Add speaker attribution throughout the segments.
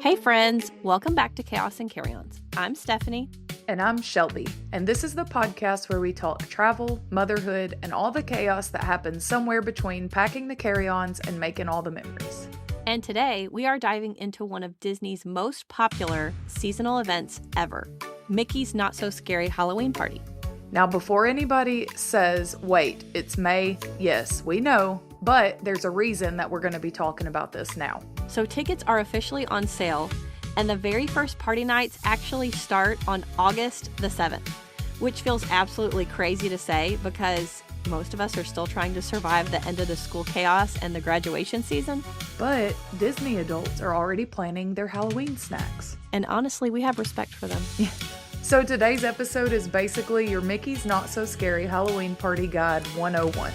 Speaker 1: Hey friends, welcome back to Chaos and Carry-Ons. I'm Stephanie.
Speaker 2: And I'm Shelby, and this is the podcast where we talk travel, motherhood, and all the chaos that happens somewhere between packing the carry-ons and making all the memories.
Speaker 1: And today we are diving into one of Disney's most popular seasonal events ever, Mickey's Not So Scary Halloween Party.
Speaker 2: Now, before anybody says, wait, it's May, yes, we know, but there's a reason that we're going to be talking about this now.
Speaker 1: So tickets are officially on sale, and the very first party nights actually start on August the 7th, which feels absolutely crazy to say because most of us are still trying to survive the end of the school chaos and the graduation season.
Speaker 2: But Disney adults are already planning their Halloween snacks.
Speaker 1: And honestly, we have respect for them.
Speaker 2: So today's episode is basically your Mickey's Not So Scary Halloween Party Guide 101.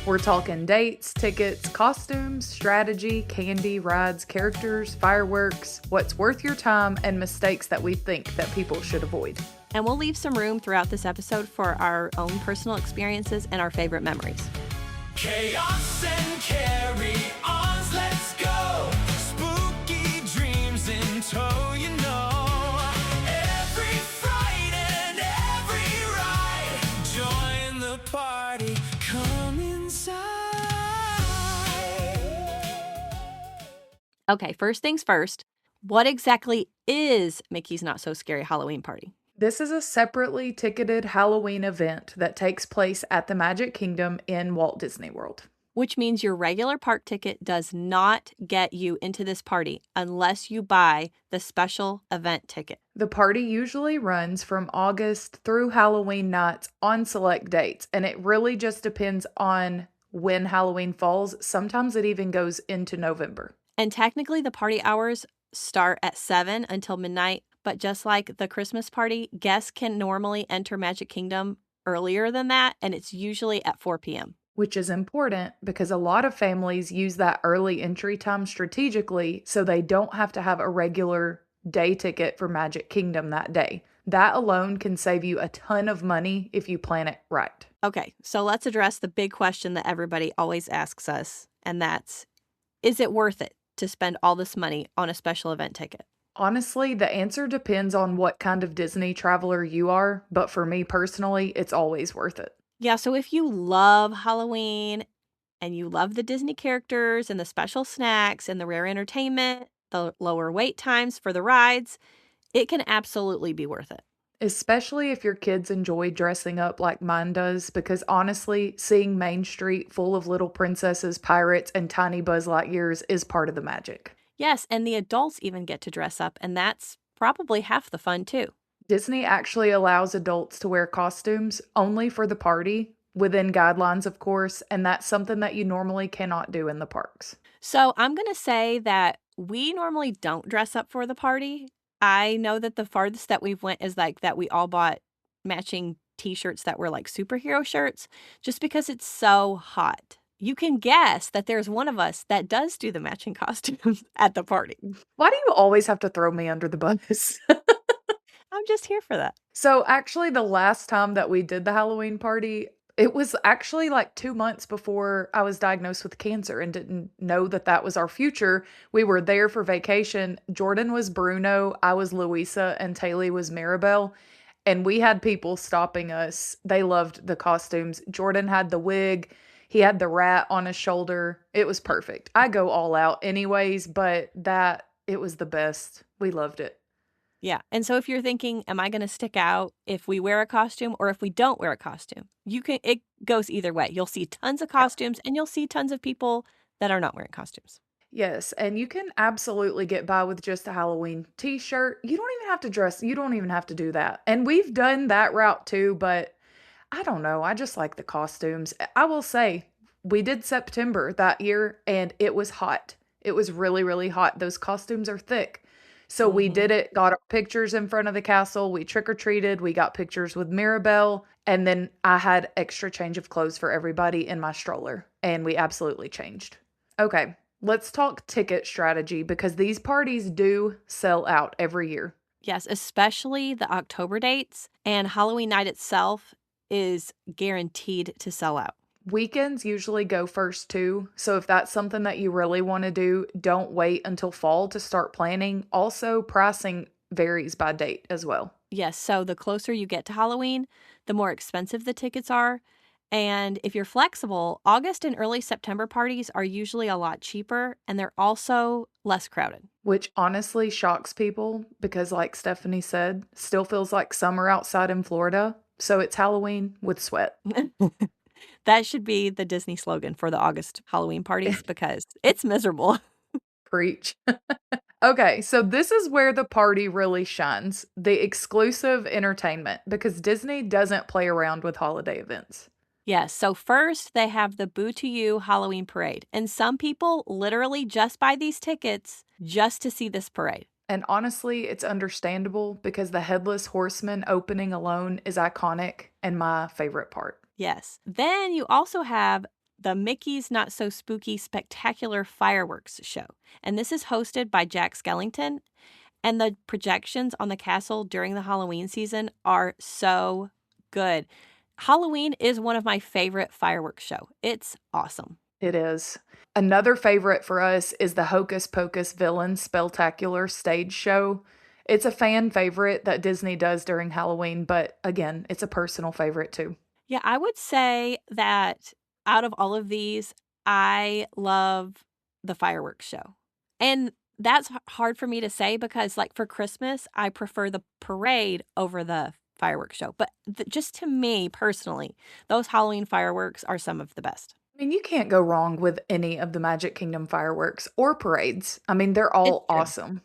Speaker 2: We're talking dates, tickets, costumes, strategy, candy, rides, characters, fireworks, what's worth your time, and mistakes that we think that people should avoid.
Speaker 1: And we'll leave some room throughout this episode for our own personal experiences and our favorite memories.
Speaker 3: Chaos and carry-ons, let's go. Spooky dreams in tow, you know. Every fright and every ride. Join the party, come inside.
Speaker 1: Okay, first things first, what exactly is Mickey's Not So Scary Halloween Party?
Speaker 2: This is a separately ticketed Halloween event that takes place at the Magic Kingdom in Walt Disney World.
Speaker 1: Which means your regular park ticket does not get you into this party unless you buy the special event ticket.
Speaker 2: The party usually runs from August through Halloween nights on select dates, and it really just depends on when Halloween falls. Sometimes it even goes into November.
Speaker 1: And technically the party hours start at 7 until midnight, but just like the Christmas party, guests can normally enter Magic Kingdom earlier than that, and it's usually at 4 p.m.
Speaker 2: Which is important because a lot of families use that early entry time strategically so they don't have to have a regular day ticket for Magic Kingdom that day. That alone can save you a ton of money if you plan it right.
Speaker 1: Okay, so let's address the big question that everybody always asks us, and that's, is it worth it to spend all this money on a special event ticket?
Speaker 2: Honestly, the answer depends on what kind of Disney traveler you are, but for me personally, it's always worth it.
Speaker 1: Yeah, so if you love Halloween and you love the Disney characters and the special snacks and the rare entertainment, the lower wait times for the rides, it can absolutely be worth it.
Speaker 2: Especially if your kids enjoy dressing up like mine does, because honestly, seeing Main Street full of little princesses, pirates, and tiny Buzz Lightyears is part of the magic.
Speaker 1: Yes, and the adults even get to dress up, and that's probably half the fun too.
Speaker 2: Disney actually allows adults to wear costumes only for the party, within guidelines, of course, and that's something that you normally cannot do in the parks.
Speaker 1: So I'm going to say that we normally don't dress up for the party. I know that the farthest that we've went is like that we all bought matching t-shirts that were like superhero shirts just because it's so hot. You can guess that there's one of us that does do the matching costumes at the party.
Speaker 2: Why do you always have to throw me under the bus?
Speaker 1: I'm just here for that.
Speaker 2: So actually, the last time that we did the Halloween party, it was actually like 2 months before I was diagnosed with cancer and didn't know that that was our future. We were there for vacation. Jordan was Bruno, I was Louisa, and Taylor was Maribel. And we had people stopping us. They loved the costumes. Jordan had the wig. He had the rat on his shoulder. It was perfect. I go all out anyways, but it was the best. We loved it.
Speaker 1: Yeah. And so if you're thinking, am I going to stick out if we wear a costume or if we don't wear a costume? It goes either way. You'll see tons of costumes and you'll see tons of people that are not wearing costumes.
Speaker 2: Yes, and you can absolutely get by with just a Halloween t-shirt. You don't even have to dress. You don't even have to do that. And we've done that route too, but I don't know. I just like the costumes. I will say, we did September that year and it was hot. It was really, really hot. Those costumes are thick. So we did it, got our pictures in front of the castle. We trick-or-treated. We got pictures with Mirabelle. And then I had extra change of clothes for everybody in my stroller. And we absolutely changed. Okay, Let's talk ticket strategy because these parties do sell out every year.
Speaker 1: Yes, especially the October dates, and Halloween night itself is guaranteed to sell out.
Speaker 2: Weekends usually go first too, so if that's something that you really want to do, don't wait until fall to start planning. Also, pricing varies by date as well.
Speaker 1: Yes, so the closer you get to Halloween, the more expensive the tickets are. And if you're flexible, August and early September parties are usually a lot cheaper and they're also less crowded.
Speaker 2: Which honestly shocks people because, like Stephanie said, still feels like summer outside in Florida. So it's Halloween with sweat.
Speaker 1: That should be the Disney slogan for the August Halloween parties because it's miserable.
Speaker 2: Preach. Okay, so this is where the party really shines, the exclusive entertainment, because Disney doesn't play around with holiday events.
Speaker 1: Yes, so first they have the Boo to You Halloween parade, and some people literally just buy these tickets just to see this parade.
Speaker 2: And honestly, it's understandable because the Headless Horseman opening alone is iconic and my favorite part.
Speaker 1: Yes. Then you also have the Mickey's Not So Spooky Spectacular Fireworks Show, and this is hosted by Jack Skellington, and the projections on the castle during the Halloween season are so good. Halloween is one of my favorite fireworks show. It's awesome.
Speaker 2: It is. Another favorite for us is the Hocus Pocus Villain Spectacular stage show. It's a fan favorite that Disney does during Halloween, but again, it's a personal favorite too.
Speaker 1: Yeah, I would say that out of all of these, I love the fireworks show. And that's hard for me to say because, like, for Christmas, I prefer the parade over the fireworks show. But just to me personally, those Halloween fireworks are some of the best.
Speaker 2: I mean, you can't go wrong with any of the Magic Kingdom fireworks or parades. I mean, they're
Speaker 1: It's
Speaker 2: all
Speaker 1: true.
Speaker 2: awesome.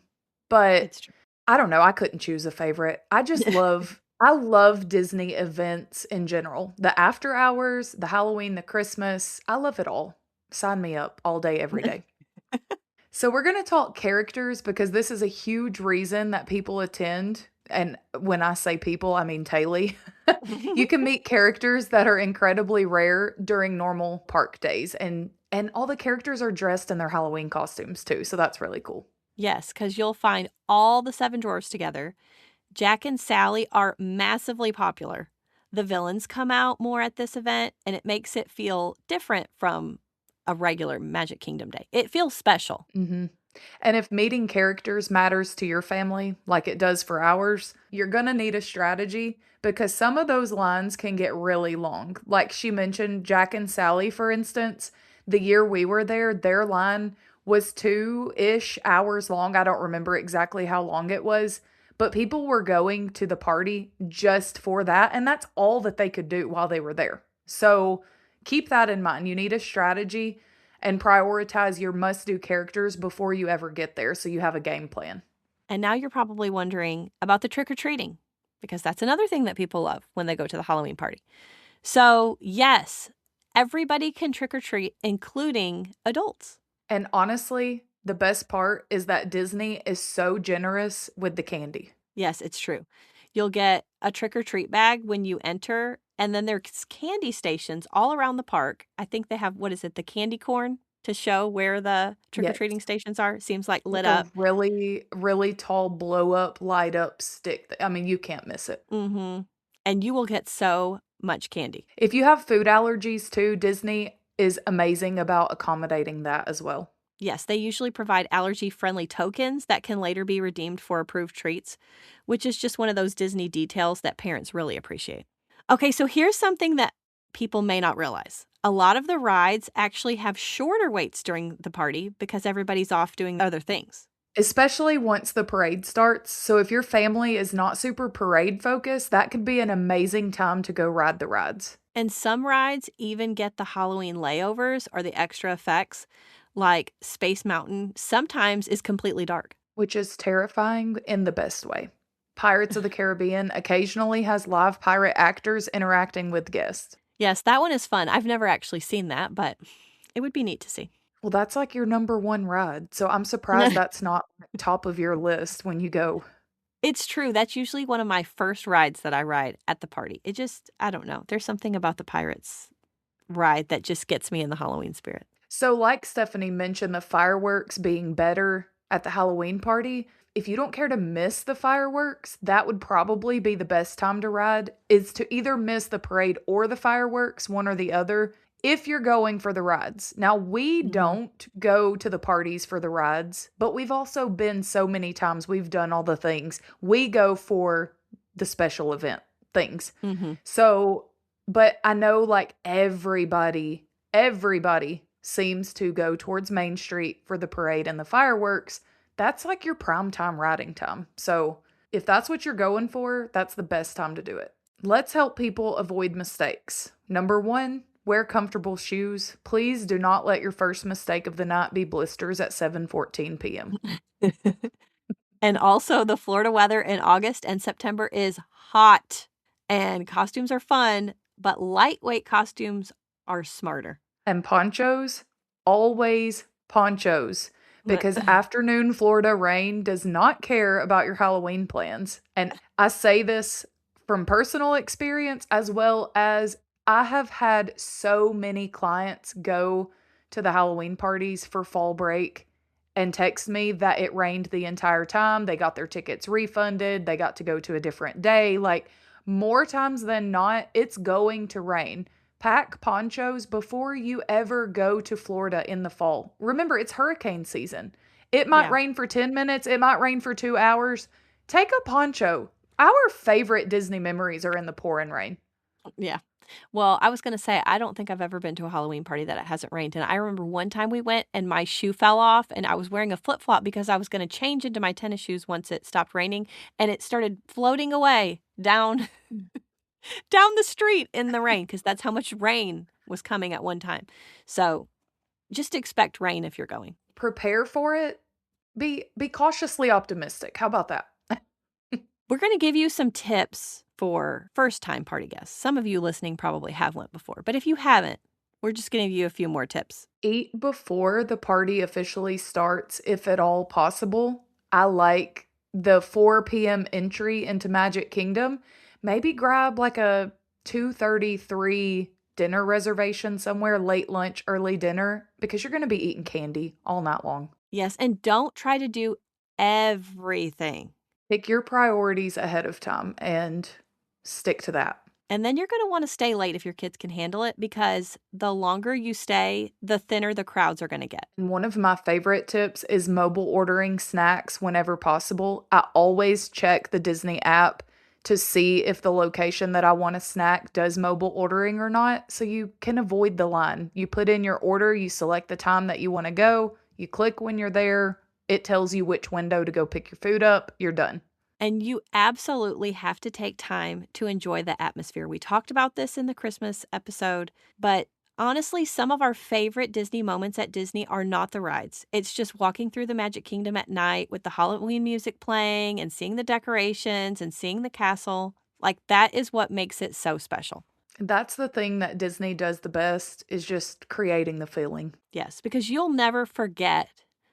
Speaker 2: But
Speaker 1: It's true.
Speaker 2: I don't know, I couldn't choose a favorite. I love Disney events in general. The after hours, the Halloween, the Christmas, I love it all. Sign me up all day, every day. So we're going to talk characters because this is a huge reason that people attend. And when I say people, I mean Taylor. You can meet characters that are incredibly rare during normal park days and all the characters are dressed in their Halloween costumes too. So that's really cool.
Speaker 1: Yes, because you'll find all the seven dwarfs together. Jack and Sally are massively popular. The villains come out more at this event, and it makes it feel different from a regular Magic Kingdom day. It feels special.
Speaker 2: Mhm. And if meeting characters matters to your family, like it does for ours, you're going to need a strategy because some of those lines can get really long. Like she mentioned, Jack and Sally, for instance, the year we were there, their line was 2-ish hours long. I don't remember exactly how long it was, but people were going to the party just for that. And that's all that they could do while they were there. So keep that in mind. You need a strategy and prioritize your must-do characters before you ever get there so you have a game plan.
Speaker 1: And now you're probably wondering about the trick or treating, because that's another thing that people love when they go to the Halloween party. So, yes, everybody can trick or treat, including adults.
Speaker 2: And honestly, the best part is that Disney is so generous with the candy.
Speaker 1: Yes, it's true. You'll get a trick or treat bag when you enter, and then there's candy stations all around the park. I think they have, what is it, the candy corn to show where the trick or
Speaker 2: Yes.
Speaker 1: treating stations are. Seems like lit
Speaker 2: Like
Speaker 1: up.
Speaker 2: a really, really tall blow up, light up stick. I mean, you can't miss it.
Speaker 1: Mm-hmm. And you will get so much candy.
Speaker 2: If you have food allergies too, Disney is amazing about accommodating that as well.
Speaker 1: Yes, they usually provide allergy-friendly tokens that can later be redeemed for approved treats, which is just one of those Disney details that parents really appreciate. Okay, so here's something that people may not realize. A lot of the rides actually have shorter waits during the party because everybody's off doing other things.
Speaker 2: Especially once the parade starts. So if your family is not super parade focused, that could be an amazing time to go ride the rides.
Speaker 1: And some rides even get the Halloween layovers or the extra effects, like Space Mountain sometimes is completely dark.
Speaker 2: Which is terrifying in the best way. Pirates of the Caribbean occasionally has live pirate actors interacting with guests.
Speaker 1: Yes, that one is fun. I've never actually seen that, but it would be neat to see.
Speaker 2: Well, that's like your number one ride. So I'm surprised that's not top of your list when you go.
Speaker 1: It's true. That's usually one of my first rides that I ride at the party. I don't know. There's something about the Pirates ride that just gets me in the Halloween spirit.
Speaker 2: So, like Stephanie mentioned, the fireworks being better at the Halloween party, if you don't care to miss the fireworks, that would probably be the best time to ride, is to either miss the parade or the fireworks, one or the other, if you're going for the rides. Now, we
Speaker 1: Mhm.
Speaker 2: don't go to the parties for the rides, but we've also been so many times, we've done all the things. We go for the special event things.
Speaker 1: Mhm.
Speaker 2: So, but I know like everybody seems to go towards Main Street for the parade and the fireworks. That's like your prime time riding time. So, if that's what you're going for, that's the best time to do it. Let's help people avoid mistakes. Number one, wear comfortable shoes. Please do not let your first mistake of the night be blisters at 7:14 p.m.
Speaker 1: And also, the Florida weather in August and September is hot, and costumes are fun, but lightweight costumes are smarter.
Speaker 2: And ponchos, always ponchos, because afternoon Florida rain does not care about your Halloween plans. And I say this from personal experience as well as I have had so many clients go to the Halloween parties for fall break and text me that it rained the entire time. They got their tickets refunded. They got to go to a different day. Like more times than not, it's going to rain. Pack ponchos before you ever go to Florida in the fall. Remember, it's hurricane season. It might
Speaker 1: Yeah,
Speaker 2: rain for 10 minutes, it might rain for 2 hours. Take a poncho. Our favorite Disney memories are in the pouring rain.
Speaker 1: yeah. Well, I was gonna say, I don't think I've ever been to a Halloween party that it hasn't rained, and I remember one time we went and my shoe fell off, and I was wearing a flip-flop because I was gonna change into my tennis shoes once it stopped raining, and it started floating away down down the street in the rain because that's how much rain was coming at one time. So, just expect rain if you're going.
Speaker 2: Prepare for it. Be cautiously optimistic. How about that?
Speaker 1: We're gonna give you some tips for first-time party guests. Some of you listening probably have went before, but if you haven't, we're just gonna give you a few more tips.
Speaker 2: Eat before the party officially starts, if at all possible. I like the 4 p.m. entry into Magic Kingdom. Maybe grab like a 2:33 dinner reservation somewhere, late lunch, early dinner, because you're going to be eating candy all night long.
Speaker 1: Yes, and don't try to do everything.
Speaker 2: Pick your priorities ahead of time and stick to that.
Speaker 1: And then you're gonna wanna stay late if your kids can handle it because the longer you stay, the thinner the crowds are gonna get.
Speaker 2: And one of my favorite tips is mobile ordering snacks whenever possible. I always check the Disney app to see if the location that I want a snack does mobile ordering or not, so you can avoid the line. You put in your order, you select the time that you want to go, you click when you're there, it tells you which window to go pick your food up, you're done.
Speaker 1: And you absolutely have to take time to enjoy the atmosphere. We talked about this in the Christmas episode, but honestly, some of our favorite Disney moments at Disney are not the rides. It's just walking through the Magic Kingdom at night with the Halloween music playing and seeing the decorations and seeing the castle. Like, that is what makes it so special.
Speaker 2: That's the thing that Disney does the best is just creating the feeling.
Speaker 1: Yes, because you'll never forget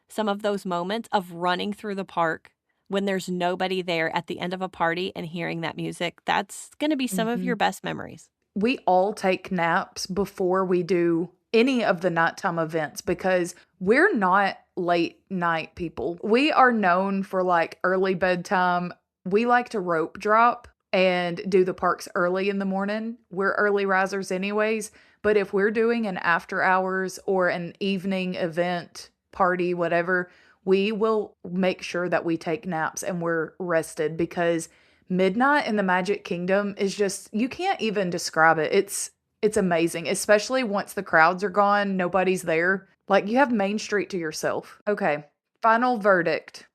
Speaker 1: some of those moments of running through the park when there's nobody there at the end of a party and hearing that music. That's going to be some of your
Speaker 2: Mhm.
Speaker 1: best memories.
Speaker 2: We all take naps before we do any of the nighttime events because we're not late night people. We are known for like early bedtime. We like to rope drop and do the parks early in the morning. We're early risers, anyways. But if we're doing an after hours or an evening event, party, whatever, we will make sure that we take naps and we're rested because midnight in the Magic Kingdom is just you can't even describe it. It's amazing, especially once the crowds are gone, nobody's there. Like you have Main Street to yourself. Okay, final verdict.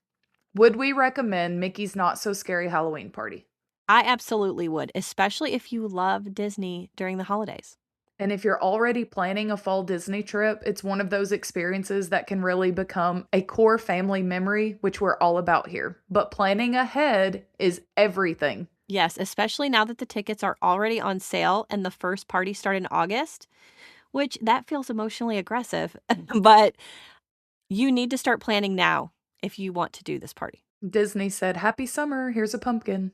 Speaker 2: Would we recommend Mickey's Not So Scary Halloween Party?
Speaker 1: I absolutely would, especially if you love Disney during the holidays.
Speaker 2: And if you're already planning a fall Disney trip, it's one of those experiences that can really become a core family memory, which we're all about here. But planning ahead is everything.
Speaker 1: Yes, especially now that the tickets are already on sale and the first party start in August, which that feels emotionally aggressive, but you need to start planning now if you want to do this party.
Speaker 2: Disney said, "Happy summer, here's a pumpkin."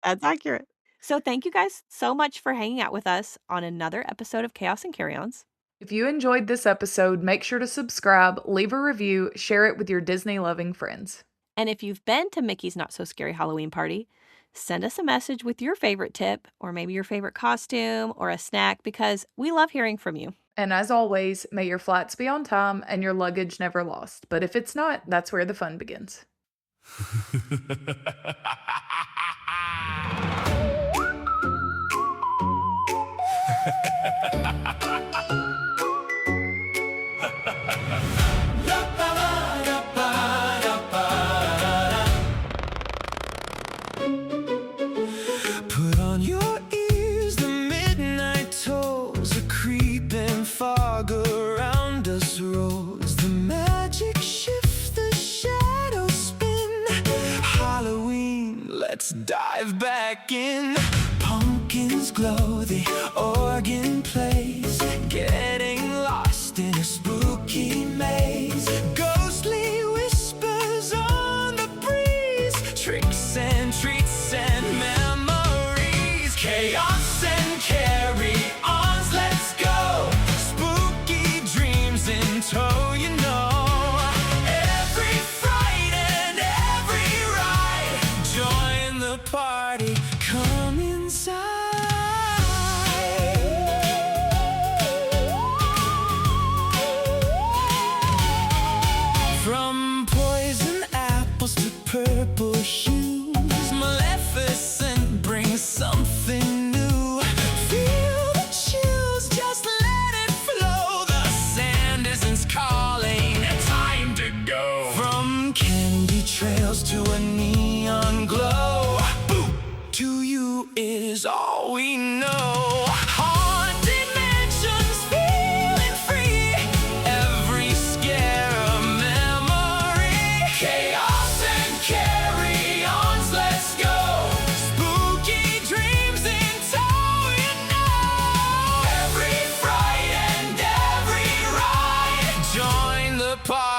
Speaker 1: That's accurate. So thank you guys so much for hanging out with us on another episode of Chaos and Carry-Ons.
Speaker 2: If you enjoyed this episode, make sure to subscribe, leave a review, share it with your Disney-loving friends.
Speaker 1: And if you've been to Mickey's Not So Scary Halloween Party, send us a message with your favorite tip or maybe your favorite costume or a snack because we love hearing from you.
Speaker 2: And as always, may your flights be on time and your luggage never lost. But if it's not, that's where the fun begins.
Speaker 3: Put on your ears, the midnight tolls, a creeping fog around us rolls. The magic shifts, the shadows spin. Halloween, let's dive back in. Pumpkins glow, the organ plays, getting lost in a spooky maze. Ghostly whispers on the breeze, tricks and treats and memories. Chaos and carry-ons, let's go. Spooky dreams in tow, you know. Every fright and every ride, join the party, come inside. From poison apples to purple hues, Maleficent brings something new. Feel the chills, just let it flow. The Sandersons calling, time to go. From candy trails to a neon glow, boo, to you is all we know. Haunted mansions feeling free, every scare a memory. Chaos and carry-ons, let's go. Spooky dreams in tow, you know. Every fright and every ride, join the party.